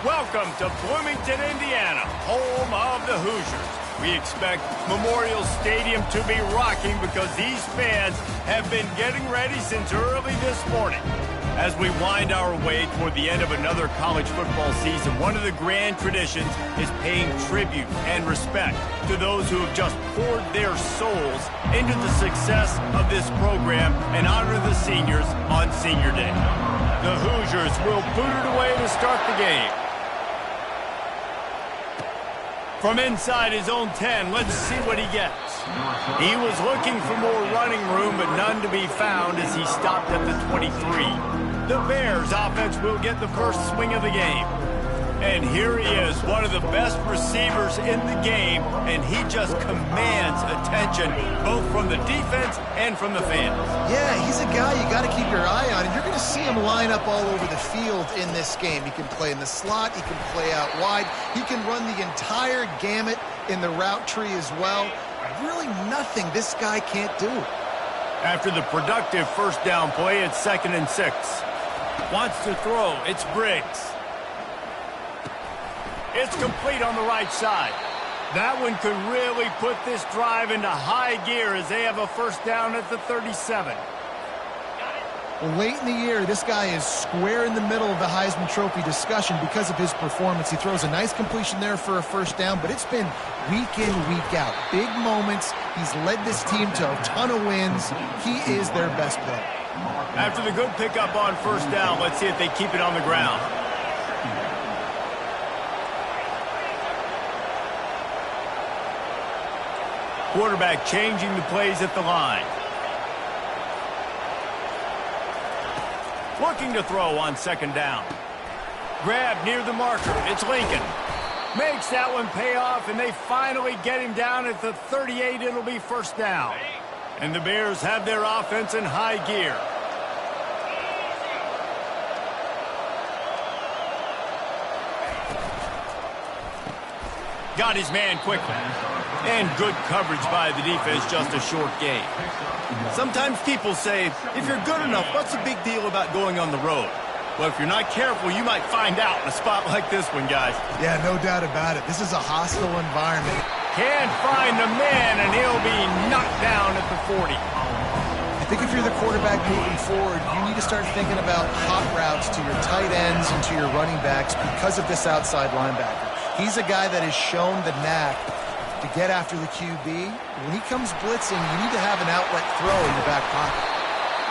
Welcome to Bloomington, Indiana, home of the Hoosiers. We expect Memorial Stadium to be rocking because these fans have been getting ready since early this morning. As we wind our way toward the end of another college football season, one of the grand traditions is paying tribute and respect to those who have just poured their souls into the success of this program and honor the seniors on Senior Day. The Hoosiers will boot it away to start the game. From inside his own 10, let's see what he gets. He was looking for more running room, but none to be found as he stopped at the 23. The Bears offense will get the first swing of the game. And here he is, one of the best receivers in the game, and he just commands attention, both from the defense and from the fans. Yeah, he's a guy you got to keep your eye on, and you're going to see him line up all over the field in this game. He can play in the slot, he can play out wide, he can run the entire gamut in the route tree as well. Really nothing this guy can't do. After the productive first down play, it's 2nd and 6. Wants to throw, it's Briggs. It's complete on the right side. That one could really put this drive into high gear as they have a first down at the 37. Well, late in the year, this guy is square in the middle of the Heisman Trophy discussion because of his performance. He throws a nice completion there for a first down, but it's been week in, week out. Big moments. He's led this team to a ton of wins. He is their best player. After the good pickup on first down, let's see if they keep it on the ground. Quarterback changing the plays at the line. Looking to throw on 2nd down. Grab near the marker. It's Lincoln. Makes that one pay off, and they finally get him down at the 38. It'll be first down. And the Bears have their offense in high gear. Got his man quickly. And good coverage by the defense, just a short gain. Sometimes people say, if you're good enough, what's the big deal about going on the road? Well, if you're not careful, you might find out in a spot like this one, guys. Yeah, no doubt about it. This is a hostile environment. Can't find the man, and he'll be knocked down at the 40. I think if you're the quarterback moving forward, you need to start thinking about hot routes to your tight ends and to your running backs because of this outside linebacker. He's a guy that has shown the knack to get after the QB. When he comes blitzing, you need to have an outlet throw in your back pocket.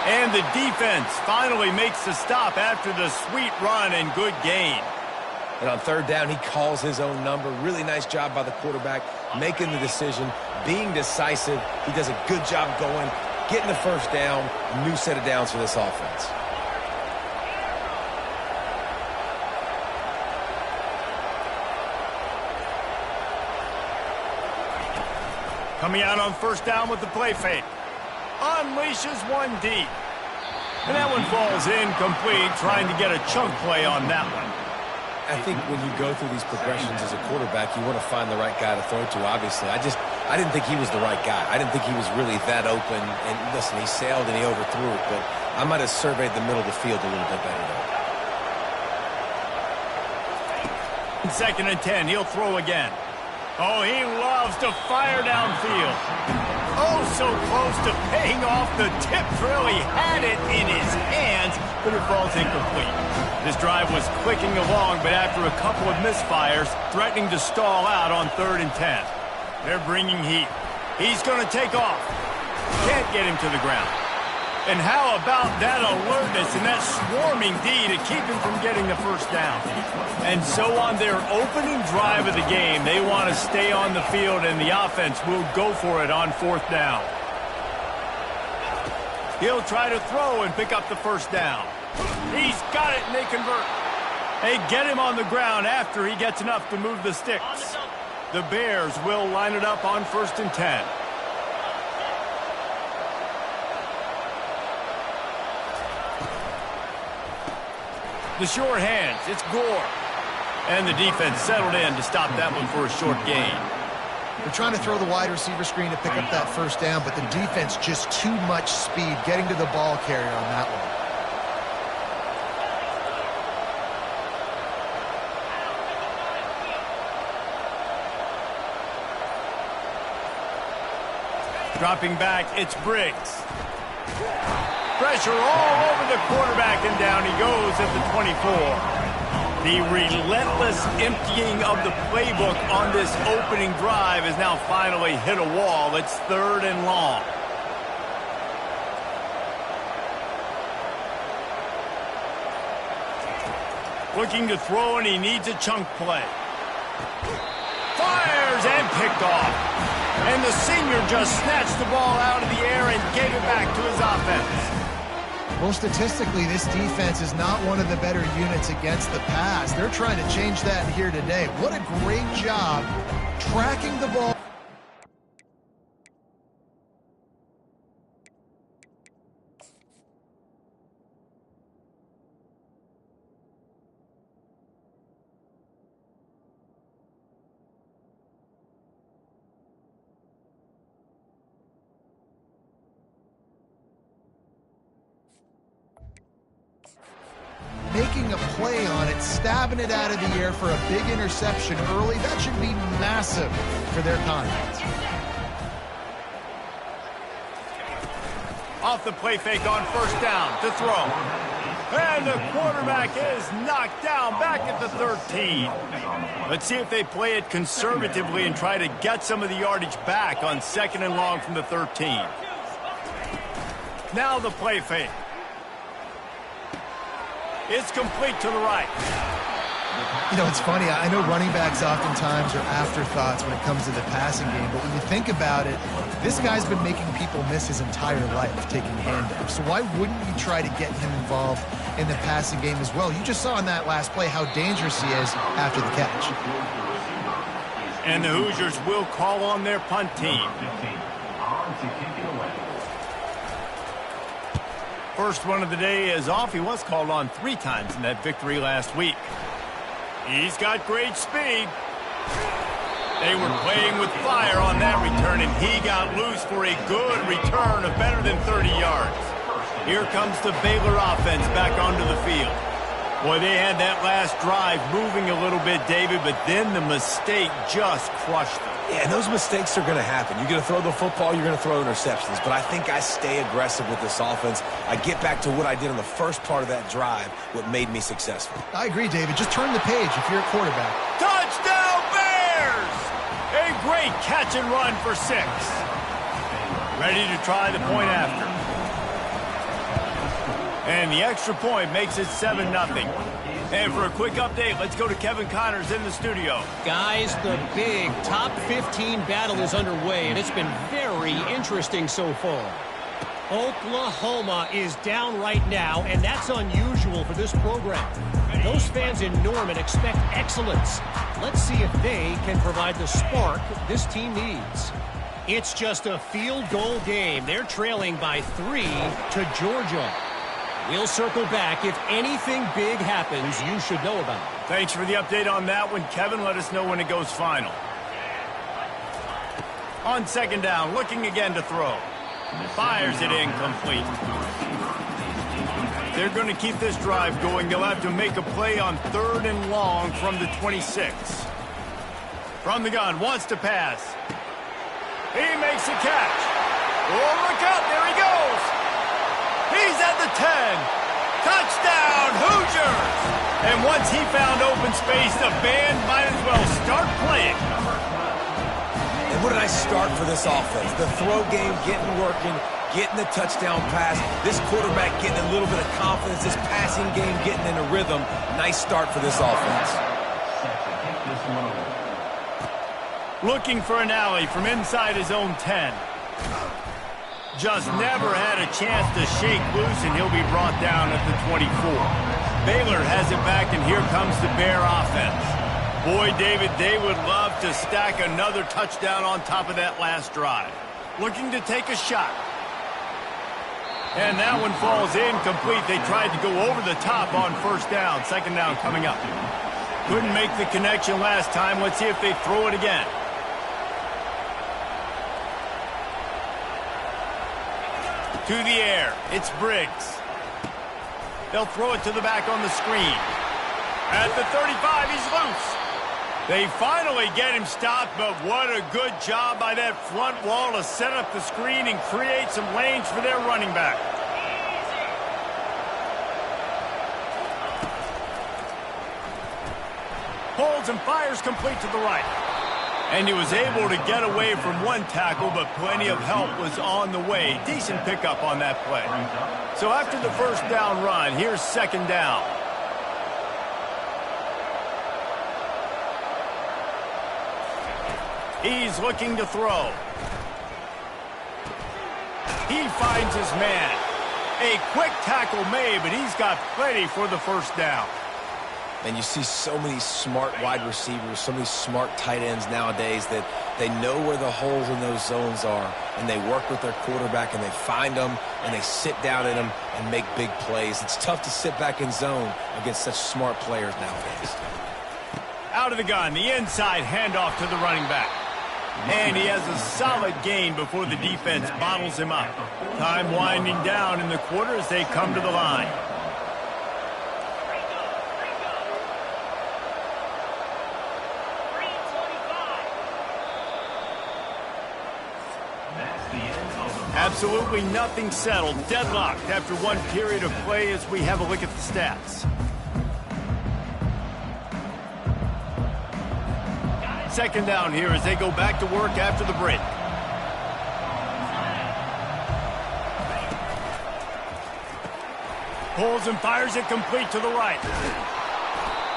And the defense finally makes the stop after the sweet run and good gain. And on 3rd down, he calls his own number. Really nice job by the quarterback, making the decision, being decisive. He does a good job going, getting the first down, new set of downs for this offense. Coming out on first down with the play fake. Unleashes one deep. And that one falls incomplete, trying to get a chunk play on that one. I think when you go through these progressions as a quarterback, you want to find the right guy to throw to, obviously. I didn't think he was the right guy. I didn't think he was really that open. And listen, he sailed and he overthrew it, but I might have surveyed the middle of the field a little bit better though. 2nd and 10, he'll throw again. Oh, he loves to fire downfield. Oh, so close to paying off the tip drill. He had it in his hands, but it falls incomplete. This drive was clicking along, but after a couple of misfires, threatening to stall out on 3rd and 10. They're bringing heat. He's going to take off. Can't get him to the ground. And how about that alertness and that swarming D to keep him from getting the first down? And so on their opening drive of the game, they want to stay on the field, and the offense will go for it on 4th down. He'll try to throw and pick up the first down. He's got it, and they convert. They get him on the ground after he gets enough to move the sticks. The Bears will line it up on 1st and 10. The short hands, it's Gore. And the defense settled in to stop that one for a short gain. They're trying to throw the wide receiver screen to pick up that first down, but the defense just too much speed getting to the ball carrier on that one. Dropping back, it's Briggs. Pressure all over the quarterback, and down he goes at the 24. The relentless emptying of the playbook on this opening drive has now finally hit a wall. It's 3rd and long. Looking to throw, and he needs a chunk play. Fires and picked off. And the senior just snatched the ball out of the air and gave it back to his offense. Well, statistically, this defense is not one of the better units against the pass. They're trying to change that here today. What a great job tracking the ball. Making a play on it, stabbing it out of the air for a big interception early. That should be massive for their confidence. Off the play fake on 1st down to throw. And the quarterback is knocked down back at the 13. Let's see if they play it conservatively and try to get some of the yardage back on 2nd and long from the 13. Now the play fake. It's complete to the right. You know, it's funny. I know running backs oftentimes are afterthoughts when it comes to the passing game, but when you think about it, this guy's been making people miss his entire life taking handoffs. So why wouldn't you try to get him involved in the passing game as well? You just saw in that last play how dangerous he is after the catch. And the Hoosiers will call on their punt team. First one of the day is off. He was called on 3 times in that victory last week. He's got great speed. They were playing with fire on that return, and he got loose for a good return of better than 30 yards. Here comes the Baylor offense back onto the field. Boy, they had that last drive moving a little bit, David, but then the mistake just crushed them. Yeah, and those mistakes are going to happen. You're going to throw the football, you're going to throw interceptions. But I think I stay aggressive with this offense. I get back to what I did in the first part of that drive, what made me successful. I agree, David. Just turn the page if you're a quarterback. Touchdown, Bears! A great catch and run for 6. Ready to try the point after. And the extra point makes it 7-0. And for a quick update, let's go to Kevin Connors in the studio. Guys, the big top 15 battle is underway, and it's been very interesting so far. Oklahoma is down right now, and that's unusual for this program. Those fans in Norman expect excellence. Let's see if they can provide the spark this team needs. It's just a field goal game. They're trailing by 3 to Georgia. We'll circle back. If anything big happens, you should know about it. Thanks for the update on that one, Kevin. Let us know when it goes final. On 2nd down, looking again to throw. Fires it incomplete. They're going to keep this drive going. They'll have to make a play on 3rd and long from the 26. From the gun, wants to pass. He makes a catch. Oh, look out, there he goes. He's at the 10. Touchdown, Hoosiers! And once he found open space, the band might as well start playing. And what did I start for this offense? The throw game getting working, getting the touchdown pass. This quarterback getting a little bit of confidence. This passing game getting in a rhythm. Nice start for this offense. Looking for an alley from inside his own 10. Just never had a chance to shake loose, and he'll be brought down at the 24. Baylor has it back, and here comes the Bear offense. Boy, David, they would love to stack another touchdown on top of that last drive. Looking to take a shot. And that one falls incomplete. They tried to go over the top on 1st down. 2nd down coming up. Couldn't make the connection last time. Let's see if they throw it again. To the air, it's Briggs. They'll throw it to the back on the screen. At the 35, he's loose. They finally get him stopped, but what a good job by that front wall to set up the screen and create some lanes for their running back. Holds and fires complete to the right. And he was able to get away from one tackle, but plenty of help was on the way. Decent pickup on that play. So after the first down run, here's second down. He's looking to throw. He finds his man. A quick tackle made, but he's got plenty for the first down. And you see so many smart wide receivers, so many smart tight ends nowadays that they know where the holes in those zones are, and they work with their quarterback, and they find them, and they sit down in them and make big plays. It's tough to sit back in zone against such smart players nowadays. Out of the gun, the inside handoff to the running back. And he has a solid gain before the defense bottles him up. Time winding down in the quarter as they come to the line. Absolutely nothing settled. Deadlocked after one period of play as we have a look at the stats. Second down here as they go back to work after the break. Pulls and fires it complete to the right.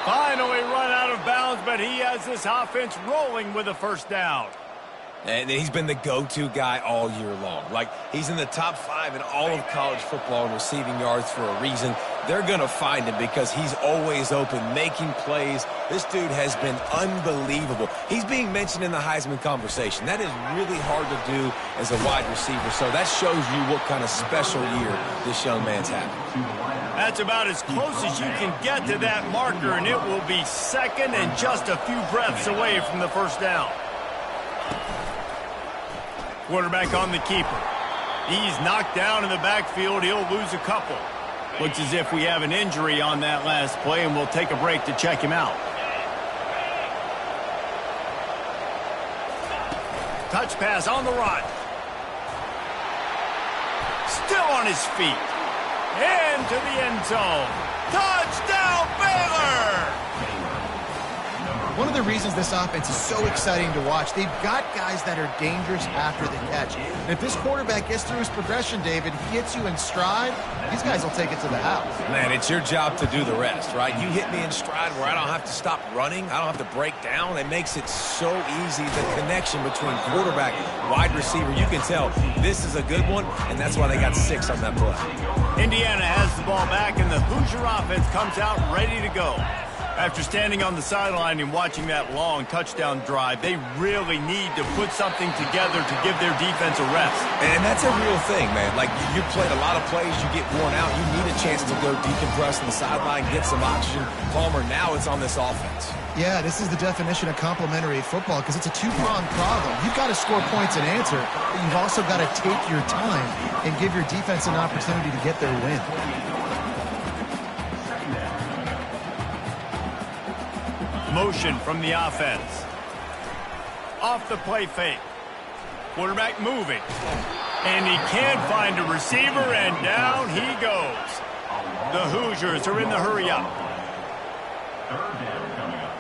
Finally run out of bounds, but he has this offense rolling with a first down. And he's been the go-to guy all year long. Like, he's in the top 5 in all of college football in receiving yards for a reason. They're going to find him because he's always open, making plays. This dude has been unbelievable. He's being mentioned in the Heisman conversation. That is really hard to do as a wide receiver. So that shows you what kind of special year this young man's having. That's about as close as you can get to that marker, and it will be second and just a few breaths away from the first down. Quarterback on the keeper. He's knocked down in the backfield. He'll lose a couple. Looks as if we have an injury on that last play, and we'll take a break to check him out. Touch pass on the run. Still on his feet. Into the end zone. Touchdown, Baylor! One of the reasons this offense is so exciting to watch, they've got guys that are dangerous after the catch. And if this quarterback gets through his progression, David, he hits you in stride, these guys will take it to the house. Man, it's your job to do the rest, right? You hit me in stride where I don't have to stop running. I don't have to break down. It makes it so easy, the connection between quarterback, wide receiver. You can tell this is a good one, and that's why they got 6 on that play. Indiana has the ball back, and the Hoosier offense comes out ready to go. After standing on the sideline and watching that long touchdown drive, they really need to put something together to give their defense a rest. And that's a real thing, man. Like, you played a lot of plays, you get worn out, you need a chance to go decompress on the sideline, get some oxygen. Palmer, now it's on this offense. Yeah, this is the definition of complementary football because it's a two-pronged problem. You've got to score points and answer, but you've also got to take your time and give your defense an opportunity to get their win. Motion from the offense. Off the play fake. Quarterback moving. And he can't find a receiver, and down he goes. The Hoosiers are in the hurry up. Third down coming up.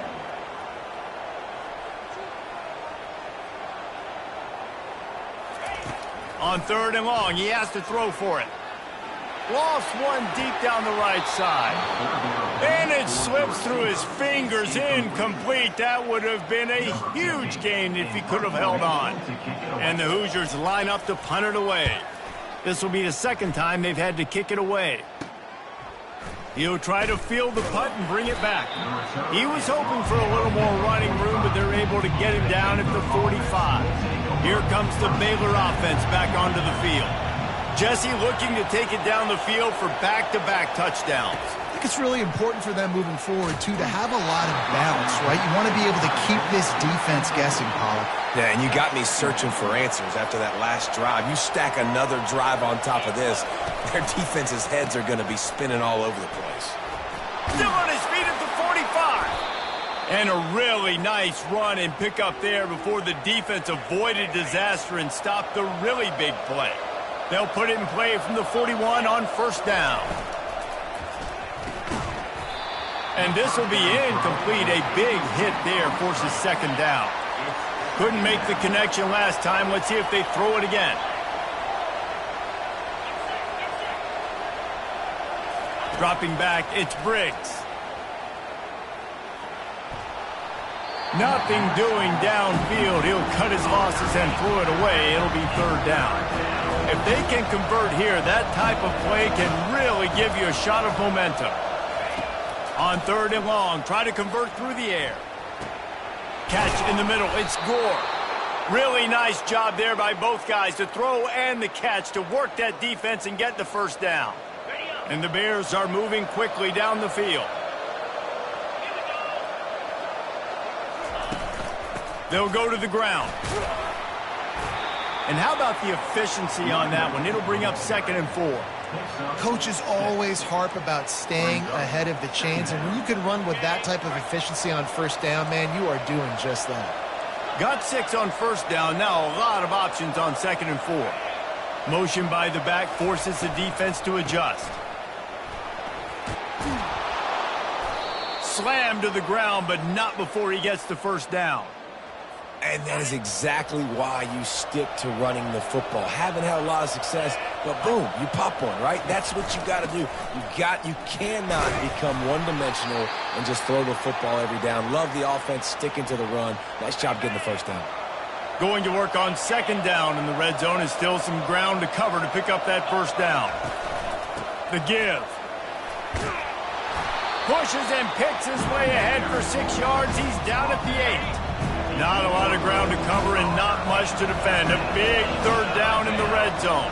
On third and long, he has to throw for it. Lost one deep down the right side. And it slips through his fingers, incomplete. That would have been a huge gain if he could have held on. And the Hoosiers line up to punt it away. This will be the second time they've had to kick it away. He'll try to field the punt and bring it back. He was hoping for a little more running room, but they're able to get him down at the 45. Here comes the Baylor offense back onto the field. Jesse looking to take it down the field for back-to-back touchdowns. I think it's really important for them moving forward, too, to have a lot of balance, right? You want to be able to keep this defense guessing, Pollock. Yeah, and you got me searching for answers after that last drive. You stack another drive on top of this, their defense's heads are going to be spinning all over the place. Still on his feet at the 45. And a really nice run and pick up there before the defense avoided disaster and stopped the really big play. They'll put it in play from the 41 on first down. And this will be incomplete. A big hit there forces second down. Couldn't make the connection last time. Let's see if they throw it again. Dropping back, it's Briggs. Nothing doing downfield. He'll cut his losses and throw it away. It'll be third down. If they can convert here, that type of play can really give you a shot of momentum. On third and long, try to convert through the air. Catch in the middle, it's Gore. Really nice job there by both guys to throw and the catch to work that defense and get the first down. And the Bears are moving quickly down the field. They'll go to the ground. And how about the efficiency on that one? It'll bring up 2nd and 4. Coaches always harp about staying ahead of the chains, and when you can run with that type of efficiency on first down, man, you are doing just that. Got 6 on first down. Now a lot of options on 2nd and 4. Motion by the back forces the defense to adjust. Slammed to the ground, but not before he gets the first down. And that is exactly why you stick to running the football. Haven't had a lot of success, but boom, you pop one, right? That's what you got to do. You cannot become one-dimensional and just throw the football every down. Love the offense sticking to the run. Nice job getting the first down. Going to work on 2nd down in the red zone is still some ground to cover to pick up that first down. The give. Pushes and picks his way ahead for 6 yards. He's down at the 8. Not a lot of ground to cover and not much to defend. A big third down in the red zone.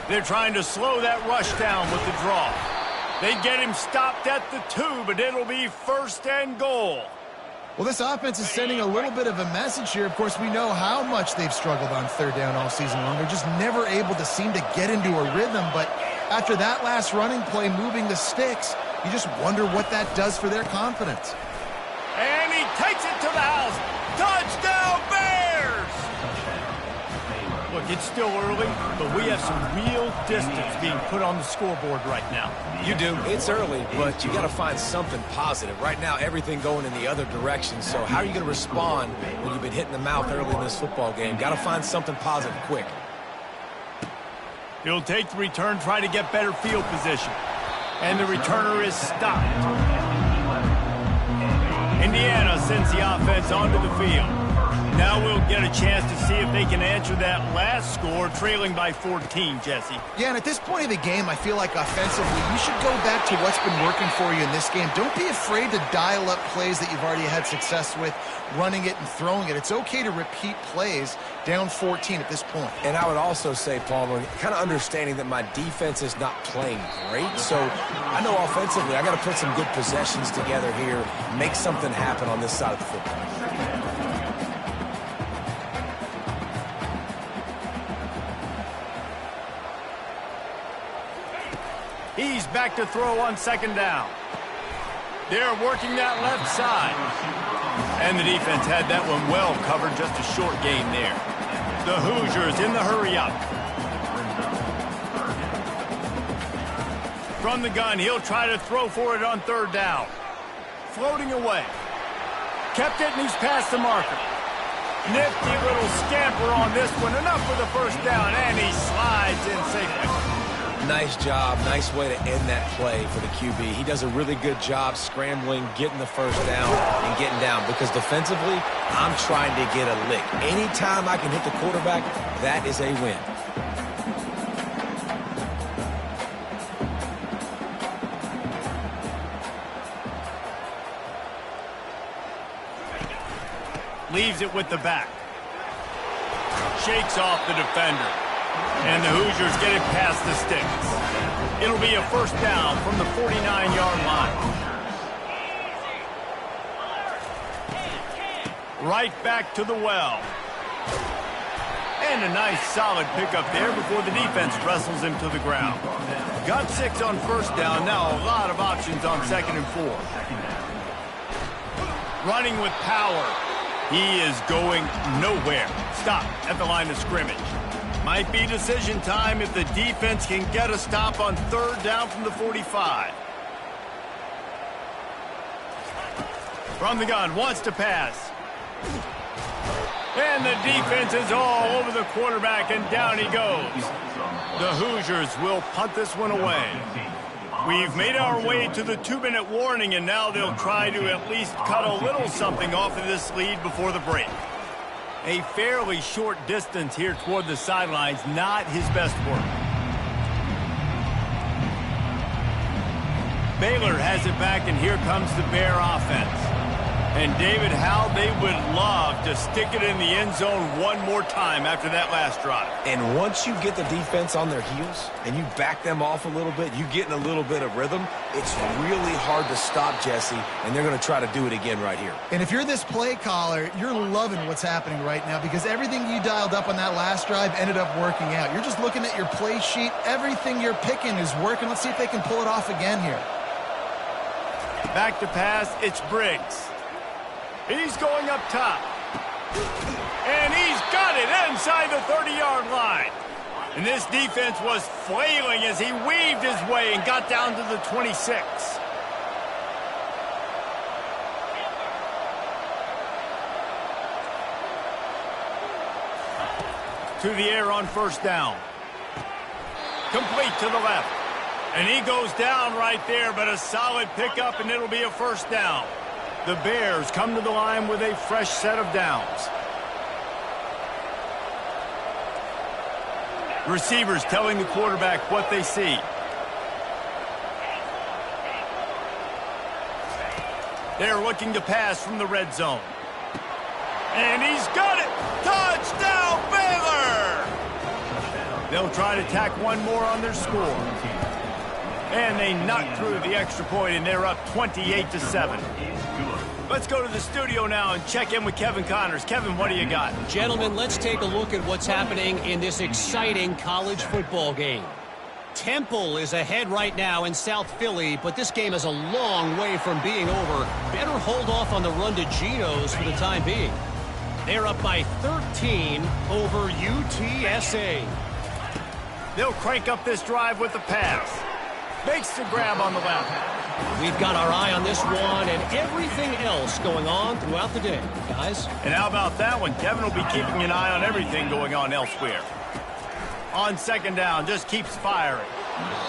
They're trying to slow that rush down with the draw. They get him stopped at the 2, but it'll be 1st and goal. Well, this offense is sending a little bit of a message here. Of course, we know how much they've struggled on third down all season long. They're just never able to seem to get into a rhythm. But after that last running play, moving the sticks, you just wonder what that does for their confidence. And he takes it to the house. Touchdown, Bears! Look, it's still early, but we have some real distance being put on the scoreboard right now. You do. It's early, but you got to find something positive. Right now, everything going in the other direction. So how are you going to respond when you've been hit in the mouth early in this football game? Got to find something positive quick. He'll take the return, try to get better field position. And the returner is stopped. Indiana sends the offense onto the field. Now we'll get a chance to see if they can answer that last score, trailing by 14, Jesse. Yeah, and at this point of the game, I feel like offensively, you should go back to what's been working for you in this game. Don't be afraid to dial up plays that you've already had success with, running it and throwing it. It's okay to repeat plays down 14 at this point. And I would also say, Palmer, kind of understanding that my defense is not playing great. So I know offensively, I got to put some good possessions together here, make something happen on this side of the football. He's back to throw on 2nd down. They're working that left side. And the defense had that one well covered, just a short gain there. The Hoosiers in the hurry-up. From the gun, he'll try to throw for it on 3rd down. Floating away. Kept it, and he's past the marker. Nifty little scamper on this one. Enough for the first down, and he slides in safely. Nice job. Nice way to end that play for the QB. He does a really good job scrambling, getting the first down, and getting down. Because defensively, I'm trying to get a lick. Anytime I can hit the quarterback, that is a win. Leaves it with the back. Shakes off the defender. And the Hoosiers get it past the sticks. It'll be a first down from the 49-yard line. Right back to the well. And a nice solid pickup there before the defense wrestles him to the ground. Got 6 on first down. Now a lot of options on 2nd and 4. Running with power. He is going nowhere. Stop at the line of scrimmage. Might be decision time if the defense can get a stop on 3rd down from the 45. From the gun, wants to pass. And the defense is all over the quarterback, and down he goes. The Hoosiers will punt this one away. We've made our way to the 2-minute warning, and now they'll try to at least cut a little something off of this lead before the break. A fairly short distance here toward the sidelines, not his best work. Baylor has it back, and here comes the Bear offense. And, David, how they would love to stick it in the end zone one more time after that last drive. And once you get the defense on their heels and you back them off a little bit, you get in a little bit of rhythm, it's really hard to stop, Jesse, and they're going to try to do it again right here. And if you're this play caller, you're loving what's happening right now because everything you dialed up on that last drive ended up working out. You're just looking at your play sheet. Everything you're picking is working. Let's see if they can pull it off again here. Back to pass, it's Briggs. He's going up top. And he's got it inside the 30-yard line. And this defense was flailing as he weaved his way and got down to the 26. To the air on 1st down. Complete to the left. And he goes down right there, but a solid pickup, and it'll be a 1st down. The Bears come to the line with a fresh set of downs. Receivers telling the quarterback what they see. They're looking to pass from the red zone. And he's got it! Touchdown, Baylor! They'll try to tack one more on their score. And they knock through the extra point, and they're up 28-7. Let's go to the studio now and check in with Kevin Connors. Kevin, what do you got? Gentlemen, let's take a look at what's happening in this exciting college football game. Temple is ahead right now in South Philly, but this game is a long way from being over. Better hold off on the run to Geno's for the time being. They're up by 13 over UTSA. They'll crank up this drive with the pass. Makes the grab on the left. We've got our eye on this one and everything else going on throughout the day, guys. And how about that one? Kevin will be keeping an eye on everything going on elsewhere. On 2nd down, just keeps firing.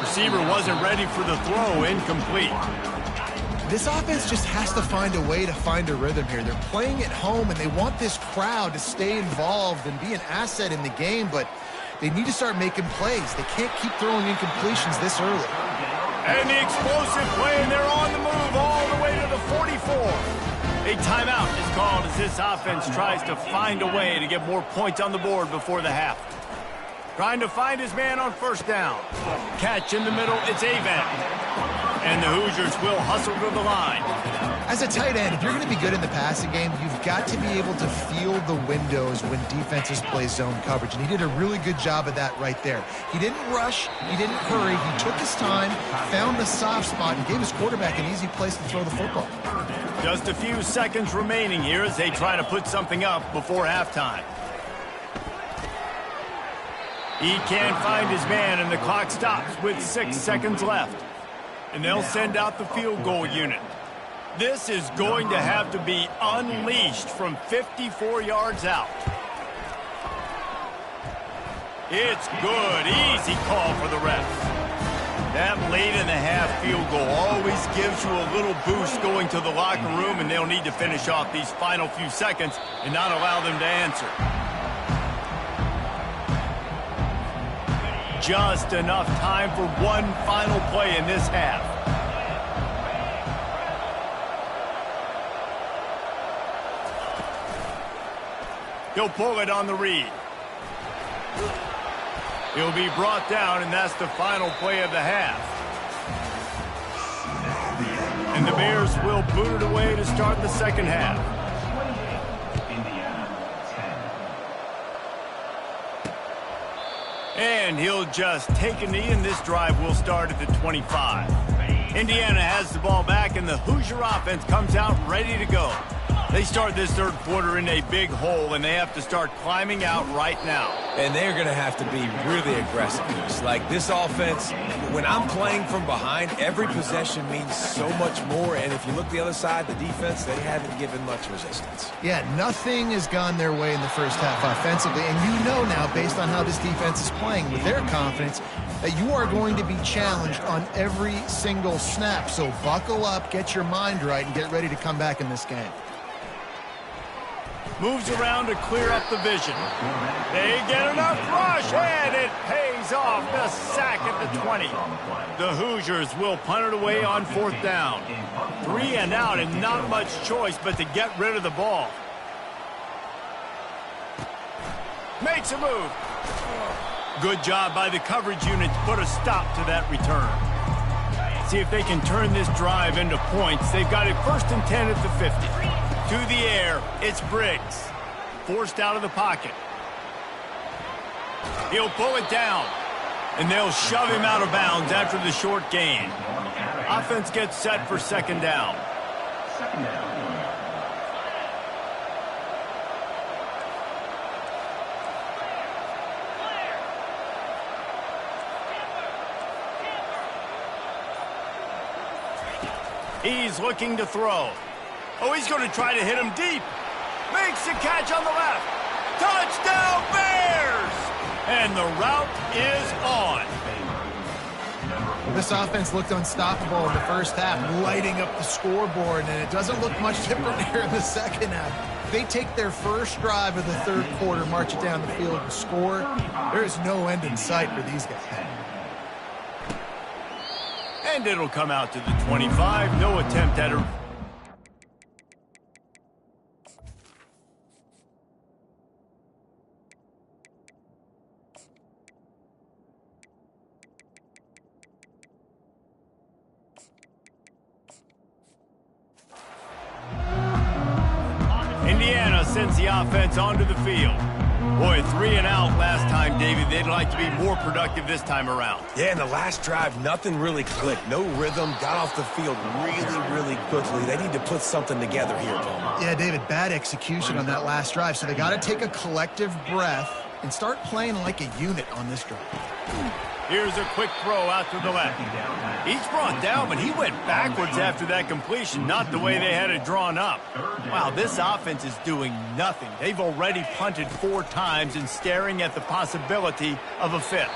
Receiver wasn't ready for the throw, incomplete. This offense just has to find a way to find a rhythm here. They're playing at home, and they want this crowd to stay involved and be an asset in the game, but they need to start making plays. They can't keep throwing incompletions this early. And the explosive play, and they're on the move all the way to the 44. A timeout is called as this offense tries to find a way to get more points on the board before the half. Trying to find his man on 1st down. Catch in the middle, it's Avant. And the Hoosiers will hustle to the line. As a tight end, if you're going to be good in the passing game, you've got to be able to feel the windows when defenses play zone coverage. And he did a really good job of that right there. He didn't rush. He didn't hurry. He took his time, found the soft spot, and gave his quarterback an easy place to throw the football. Just a few seconds remaining here as they try to put something up before halftime. He can't find his man, and the clock stops with 6 seconds left. And they'll send out the field goal unit. This is going to have to be unleashed from 54 yards out. It's good. Easy call for the refs. That late in the half field goal always gives you a little boost going to the locker room, and they'll need to finish off these final few seconds and not allow them to answer. Just enough time for one final play in this half. He'll pull it on the read. He'll be brought down, and that's the final play of the half. And the Bears will boot it away to start the second half. And he'll just take a knee, and this drive will start at the 25. Indiana has the ball back, and the Hoosier offense comes out ready to go. They start this third quarter in a big hole, and they have to start climbing out right now. And they're going to have to be really aggressive. It's like this offense, when I'm playing from behind, every possession means so much more. And if you look the other side, the defense, they haven't given much resistance. Yeah, nothing has gone their way in the first half offensively. And you know now, based on how this defense is playing with their confidence, that you are going to be challenged on every single snap. So buckle up, get your mind right, and get ready to come back in this game. Moves around to clear up the vision. They get enough rush, and it pays off. The sack at the 20. The Hoosiers will punt it away on fourth down. 3 and out, and not much choice but to get rid of the ball. Makes a move. Good job by the coverage unit to put a stop to that return. See if they can turn this drive into points. They've got it 1st and 10 at the 50. To the air, it's Briggs. Forced out of the pocket. He'll pull it down. And they'll shove him out of bounds after the short gain. Offense gets set for second down. Second down. He's looking to throw. Oh, he's going to try to hit him deep. Makes the catch on the left. Touchdown, Bears! And the route is on. This offense looked unstoppable in the first half, lighting up the scoreboard, and it doesn't look much different here in the second half. They take their first drive of the third quarter, march it down the field, and score. There is no end in sight for these guys. And it'll come out to the 25. No attempt at a... Indiana sends the offense onto the field. Boy, 3 and out last time, David. They'd like to be more productive this time around. Yeah, in the last drive, nothing really clicked. No rhythm, got off the field really quickly. They need to put something together here, Tom. Yeah, David, bad execution on that last drive, so they got to take a collective breath and start playing like a unit on this drive. Here's a quick throw out to the left. He's brought down, but he went backwards after that completion, not the way they had it drawn up. Wow, this offense is doing nothing. They've already punted 4 times and staring at the possibility of a 5th.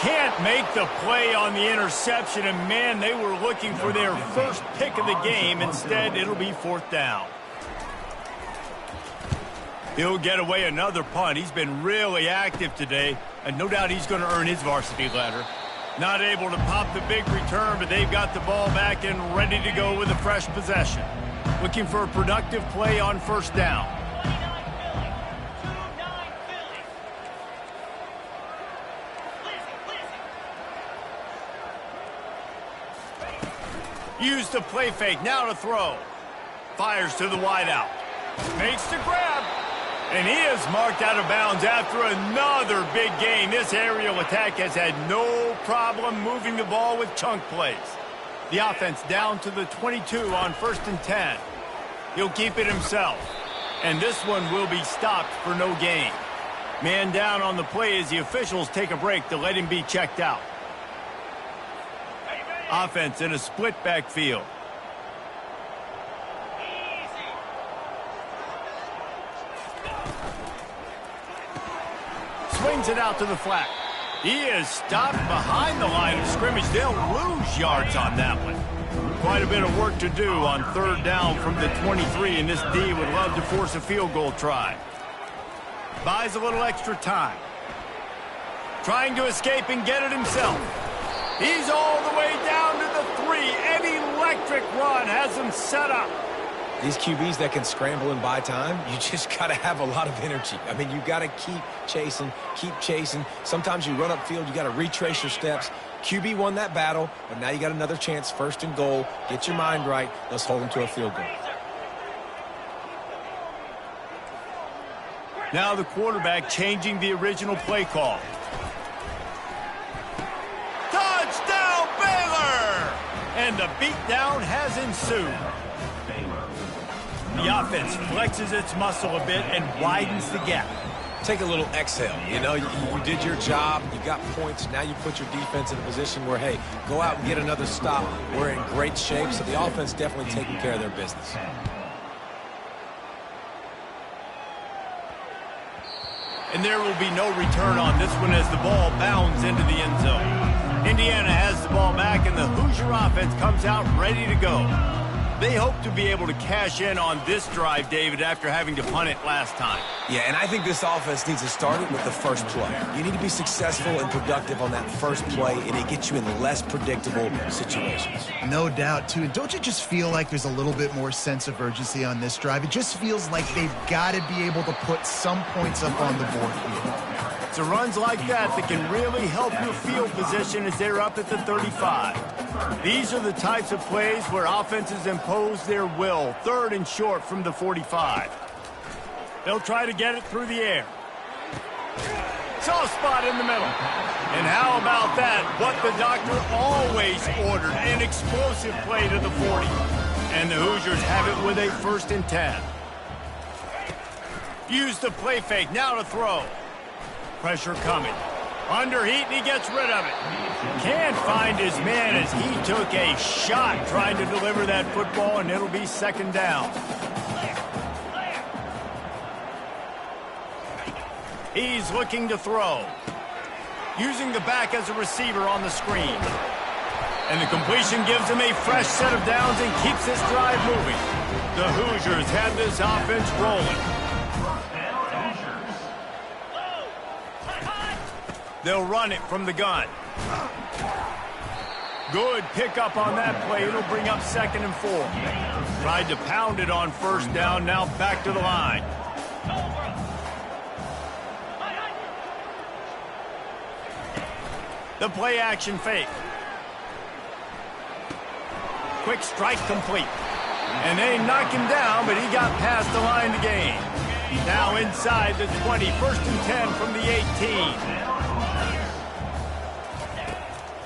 Can't make the play on the interception, and man, they were looking for their first pick of the game. Instead, it'll be 4th down. He'll get away another punt. He's been really active today, and no doubt he's going to earn his varsity letter. Not able to pop the big return, but they've got the ball back and ready to go with a fresh possession. Looking for a productive play on first down. Use the play fake, now to throw. Fires to the wideout. Makes the grab. And he is marked out of bounds after another big gain. This aerial attack has had no problem moving the ball with chunk plays. The offense down to the 22 on 1st and 10. He'll keep it himself. And this one will be stopped for no gain. Man down on the play as the officials take a break to let him be checked out. Offense in a split backfield. Swings it out to the flat. He is stopped behind the line of scrimmage. They'll lose yards on that one. Quite a bit of work to do on 3rd down from the 23, and this D would love to force a field goal try. Buys a little extra time. Trying to escape and get it himself. He's all the way down to the 3. An electric run has him set up. These QBs that can scramble and buy time, you just got to have a lot of energy. I mean, you got to keep chasing. Sometimes you run upfield, you got to retrace your steps. QB won that battle, but now you got another chance, 1st and goal. Get your mind right. Let's hold them to a field goal. Now the quarterback changing the original play call. And the beatdown has ensued. The offense flexes its muscle a bit and widens the gap. Take a little exhale. You know, you did your job. You got points. Now you put your defense in a position where, hey, go out and get another stop. We're in great shape, so the offense definitely taking care of their business. And there will be no return on this one as the ball bounds into the end zone. Indiana has the ball back, and the Hoosier offense comes out ready to go. They hope to be able to cash in on this drive, David, after having to punt it last time. Yeah, and I think this offense needs to start it with the first play. You need to be successful and productive on that first play, and it gets you in less predictable situations. No doubt, too. And don't you just feel like there's a little bit more sense of urgency on this drive? It just feels like they've got to be able to put some points up on the board here. It's the runs like that that can really help your field position as they're up at the 35. These are the types of plays where offenses impose their will. 3rd and short from the 45. They'll try to get it through the air. Soft spot in the middle. And how about that? What the doctor always ordered, an explosive play to the 40. And the Hoosiers have it with a 1st and 10. Use the play fake, now to throw. Pressure coming. Under heat, and he gets rid of it. Can't find his man as he took a shot trying to deliver that football, and it'll be 2nd down. He's looking to throw. Using the back as a receiver on the screen. And the completion gives him a fresh set of downs and keeps this drive moving. The Hoosiers have this offense rolling. They'll run it from the gun. Good pickup on that play. It'll bring up 2nd and 4. Tried to pound it on 1st down. Now back to the line. The play action fake. Quick strike complete. And they knock him down, but he got past the line to gain. Now inside the 20. 1st and 10 from the 18.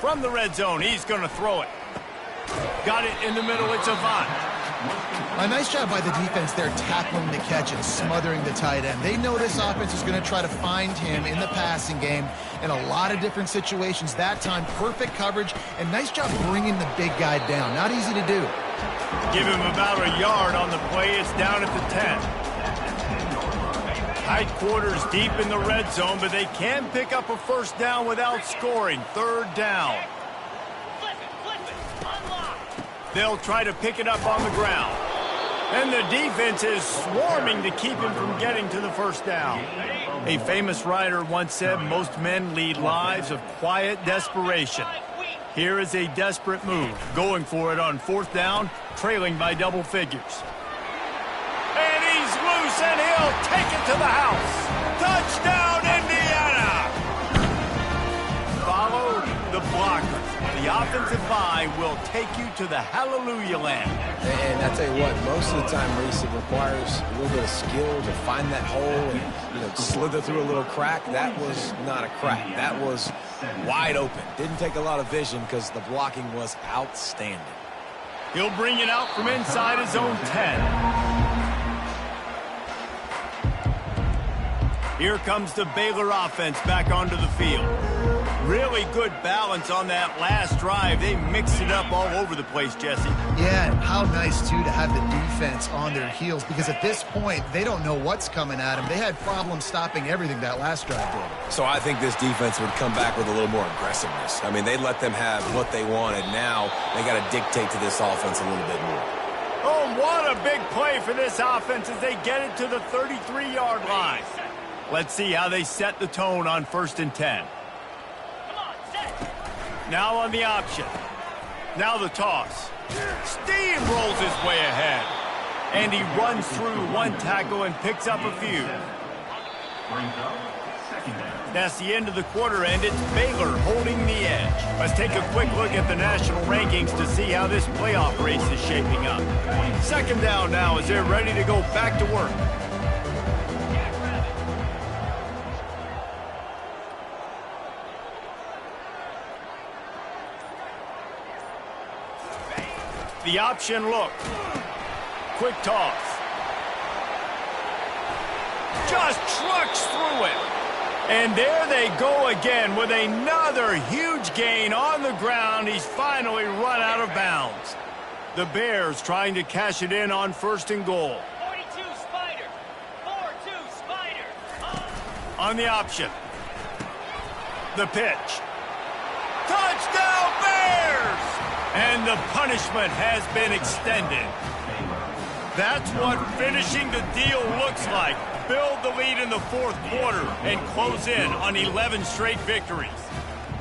From the red zone, he's going to throw it. Got it in the middle, it's Avant. A nice job by the defense there tackling the catch and smothering the tight end. They know this offense is going to try to find him in the passing game in a lot of different situations. That time, perfect coverage, and nice job bringing the big guy down. Not easy to do. Give him about a yard on the play. It's down at the 10. Tight quarters deep in the red zone, but they can pick up a 1st down without scoring. 3rd down. They'll try to pick it up on the ground. And the defense is swarming to keep him from getting to the 1st down. A famous writer once said, most men lead lives of quiet desperation. Here is a desperate move, going for it on 4th down, trailing by double figures. And he's loose, and he'll take it to the house. Touchdown, Indiana! Follow the blockers. The offensive line will take you to the hallelujah land. And I tell you what, most of the time, Reese, it requires a little bit of skill to find that hole and slither through a little crack. That was not a crack. That was wide open. Didn't take a lot of vision because the blocking was outstanding. He'll bring it out from inside his own 10. Here comes the Baylor offense back onto the field. Really good balance on that last drive. They mixed it up all over the place, Jesse. Yeah, and how nice, too, to have the defense on their heels, because at this point, they don't know what's coming at them. They had problems stopping everything that last drive did. So I think this defense would come back with a little more aggressiveness. I mean, they let them have what they wanted. Now they got to dictate to this offense a little bit more. Oh, what a big play for this offense as they get it to the 33-yard line. Let's see how they set the tone on 1st and 10. Now on the option. Now the toss. Steamrolls his way ahead. And he runs through one tackle and picks up a few. That's the end of the quarter, and it's Baylor holding the edge. Let's take a quick look at the national rankings to see how this playoff race is shaping up. 2nd down now as they're ready to go back to work. The option look. Quick toss. Just trucks through it. And there they go again with another huge gain on the ground. He's finally run out of bounds. The Bears trying to cash it in on 1st and goal. 42 Spider. 4-2 Spider. On the option. The pitch. Touchdown Bears! And the punishment has been extended. That's what finishing the deal looks like. Build the lead in the 4th quarter and close in on 11 straight victories.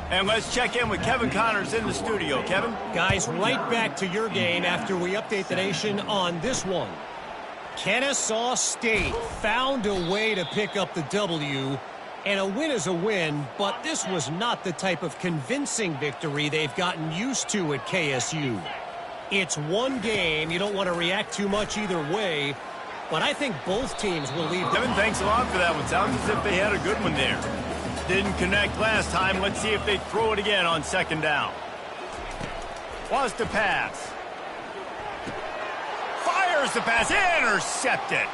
And let's check in with Kevin Connors in the studio. Kevin? Guys, right back to your game after we update the nation on this one. Kennesaw State found a way to pick up the W, and a win is a win, but this was not the type of convincing victory they've gotten used to at KSU. It's one game. You don't want to react too much either way, but I think both teams will leave. Kevin, thanks a lot for that one. Sounds as if they had a good one there. Didn't connect last time. Let's see if they throw it again on 2nd down. Wants to pass. Fires the pass. Intercepted.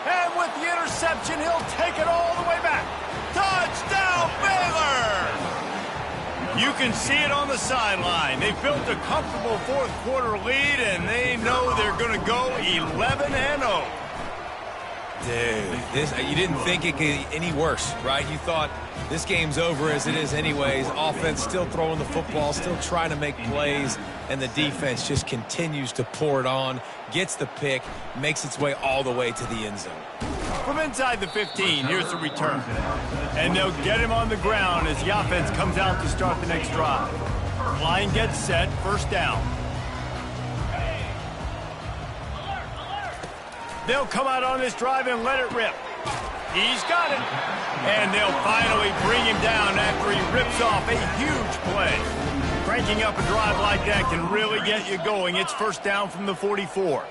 And with the interception, he'll take it all the way back. Touchdown, Baylor! You can see it on the sideline. They've built a comfortable 4th quarter lead, and they know they're going to go 11-0. Dude, you didn't think it could get any worse, right? You thought this game's over as it is anyways. Offense still throwing the football, still trying to make plays, and the defense just continues to pour it on, gets the pick, makes its way all the way to the end zone. From inside the 15, here's the return. And they'll get him on the ground as the offense comes out to start the next drive. Line gets set, 1st down. They'll come out on this drive and let it rip. He's got it. And they'll finally bring him down after he rips off a huge play. Cranking up a drive like that can really get you going. It's 1st down from the 44.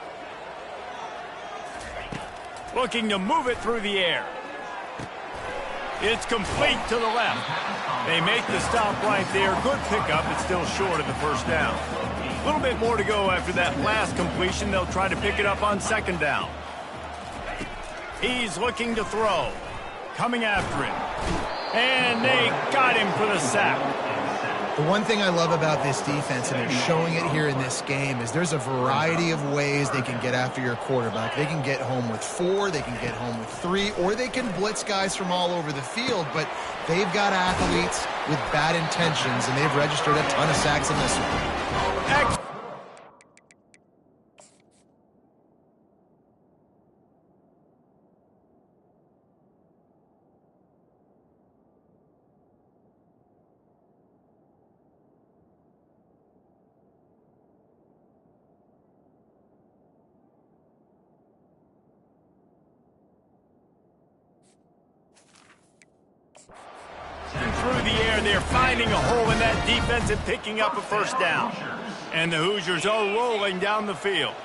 Looking to move it through the air. It's complete to the left. They make the stop right there. Good pickup. It's still short of the 1st down. A little bit more to go after that last completion. They'll try to pick it up on 2nd down. He's looking to throw. Coming after him. And they got him for the sack. The one thing I love about this defense, and they're showing it here in this game, is there's a variety of ways they can get after your quarterback. They can get home with 4, they can get home with 3, or they can blitz guys from all over the field, but they've got athletes with bad intentions, and they've registered a ton of sacks in this one. Through the air, they're finding a hole in that defense and picking up a 1st down. And the Hoosiers are rolling down the field.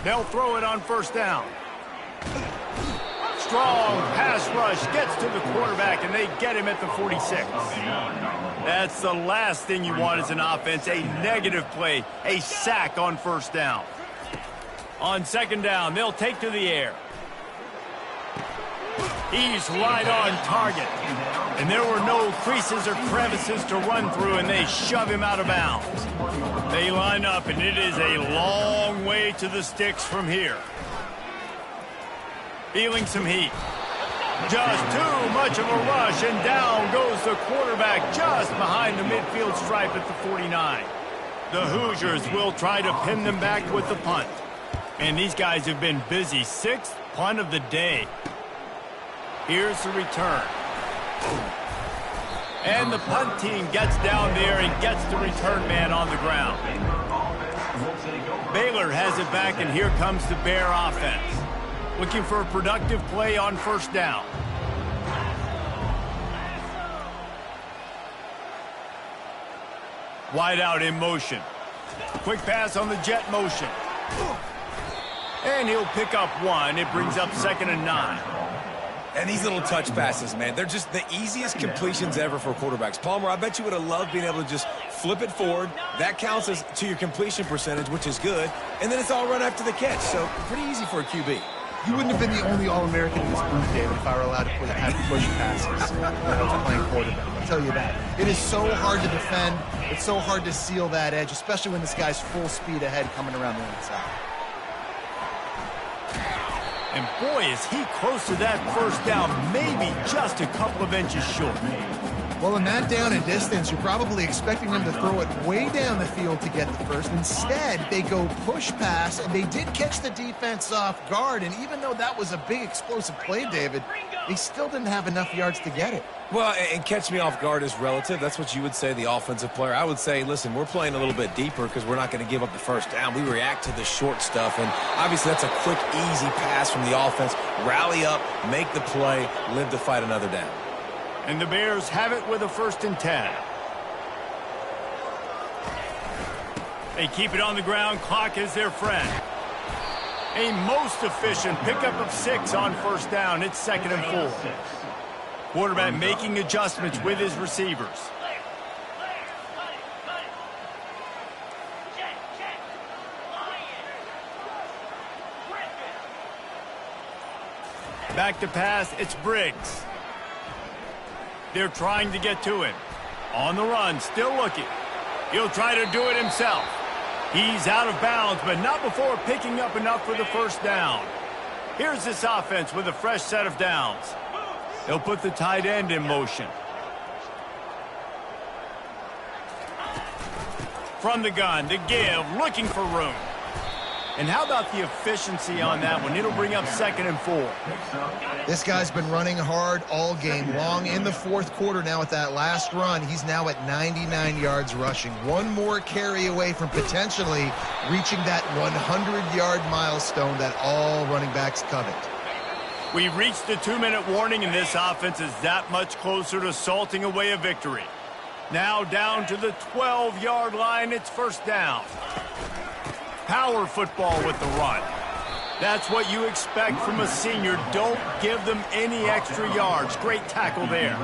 They'll throw it on 1st down. Strong pass rush gets to the quarterback, and they get him at the 46. That's the last thing you want as an offense, a negative play, a sack on 1st down. On 2nd down, they'll take to the air. He's right on target. And there were no creases or crevices to run through, and they shove him out of bounds. They line up, and it is a long way to the sticks from here. Feeling some heat. Just too much of a rush, and down goes the quarterback just behind the midfield stripe at the 49. The Hoosiers will try to pin them back with the punt. And these guys have been busy. 6th punt of the day. Here's the return. And the punt team gets down there and gets the return man on the ground. Baylor has it back, and here comes the Bear offense. Looking for a productive play on 1st down. Wide out in motion. Quick pass on the jet motion. And he'll pick up 1. It brings up 2nd and 9. And these little touch passes, man, they're just the easiest completions ever for quarterbacks. Palmer, I bet you would have loved being able to just flip it forward. That counts as to your completion percentage, which is good. And then it's all run after the catch. So pretty easy for a QB. You wouldn't have been the only All-American in this group, David, if I were allowed to have push passes when I was playing quarterback. I'll tell you that. It is so hard to defend. It's so hard to seal that edge, especially when this guy's full speed ahead coming around the inside. And boy, is he close to that first down, maybe just a couple of inches short. Well, in that down and distance, you're probably expecting them to throw it way down the field to get the first. Instead, they go push pass, and they did catch the defense off guard. And even though that was a big explosive play, David, they still didn't have enough yards to get it. Well, and catch me off guard is relative. That's what you would say, the offensive player. I would say, listen, we're playing a little bit deeper because we're not going to give up the first down. We react to the short stuff, and obviously that's a quick, easy pass from the offense. Rally up, make the play, live to fight another down. And the Bears have it with a 1st and 10. They keep it on the ground. Clock is their friend. A most efficient pickup of 6 on first down. It's 2nd and 4. Quarterback making adjustments with his receivers. Back to pass. It's Briggs. They're trying to get to him. On the run, still looking. He'll try to do it himself. He's out of bounds, but not before picking up enough for the first down. Here's this offense with a fresh set of downs. They'll put the tight end in motion. From the gun to give, looking for room. And how about the efficiency on that one? It'll bring up 2nd and 4. This guy's been running hard all game long. In the 4th quarter now with that last run, he's now at 99 yards rushing. One more carry away from potentially reaching that 100-yard milestone that all running backs covet. We've reached the 2-minute warning, and this offense is that much closer to salting away a victory. Now down to the 12-yard line. It's first down. Power football with the run. That's what you expect from a senior. Don't give them any extra yards. Great tackle there.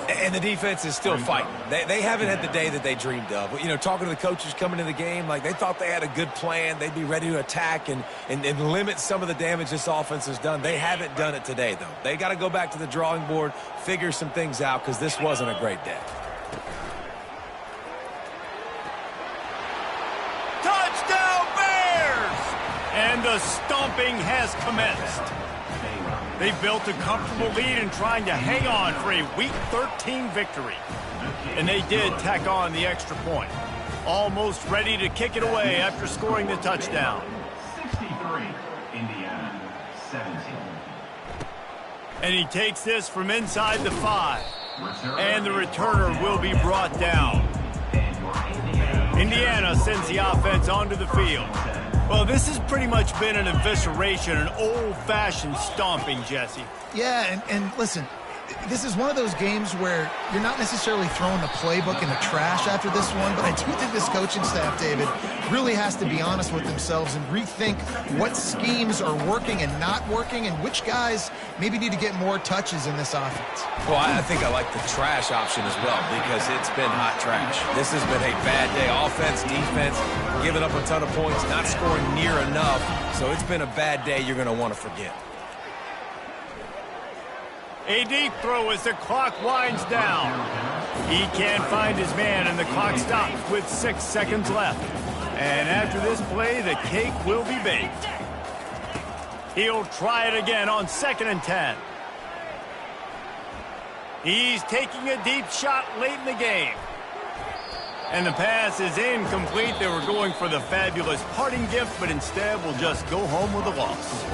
And the defense is still fighting. They haven't had the day that they dreamed of. You know, talking to the coaches coming into the game, like they thought they had a good plan. They'd be ready to attack and limit some of the damage this offense has done. They haven't done it today, though. They got to go back to the drawing board, figure some things out, because this wasn't a great day. Touchdown, Bears! And the stomping has commenced. They've built a comfortable lead and trying to hang on for a Week 13 victory. And they did tack on the extra point. Almost ready to kick it away after scoring the touchdown. 63, Indiana, 17. And he takes this from inside the 5. And the returner will be brought down. Indiana sends the offense onto the field. Well, this has pretty much been an evisceration, an old-fashioned stomping, Jesse. Yeah, and listen, this is one of those games where you're not necessarily throwing the playbook in the trash after this one, but I do think this coaching staff, David, really has to be honest with themselves and rethink what schemes are working and not working and which guys maybe need to get more touches in this offense. Well, I think I like the trash option as well because it's been hot trash. This has been a bad day. Offense, defense, giving up a ton of points, not scoring near enough. So it's been a bad day you're going to want to forget. A deep throw as the clock winds down. He can't find his man, and the clock stops with 6 seconds left. And after this play, the cake will be baked. He'll try it again on 2nd and 10. He's taking a deep shot late in the game. And the pass is incomplete. They were going for the fabulous parting gift, but instead will just go home with a loss.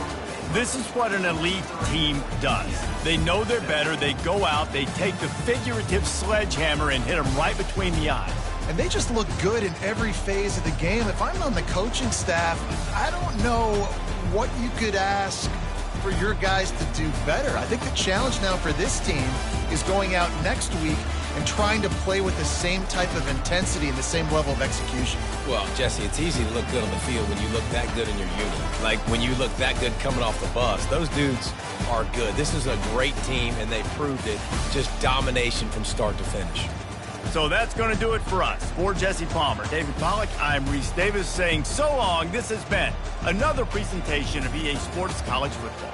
This is what an elite team does. They know they're better. They go out. They take the figurative sledgehammer and hit them right between the eyes. And they just look good in every phase of the game. If I'm on the coaching staff, I don't know what you could ask for your guys to do better. I think the challenge now for this team is going out next week and trying to play with the same type of intensity and the same level of execution. Well, Jesse, it's easy to look good on the field when you look that good in your unit. Like when you look that good coming off the bus. Those dudes are good. This is a great team, and they proved it. Just domination from start to finish. So that's going to do it for us. For Jesse Palmer, David Pollack, I'm Reese Davis saying so long. This has been another presentation of EA Sports College Football.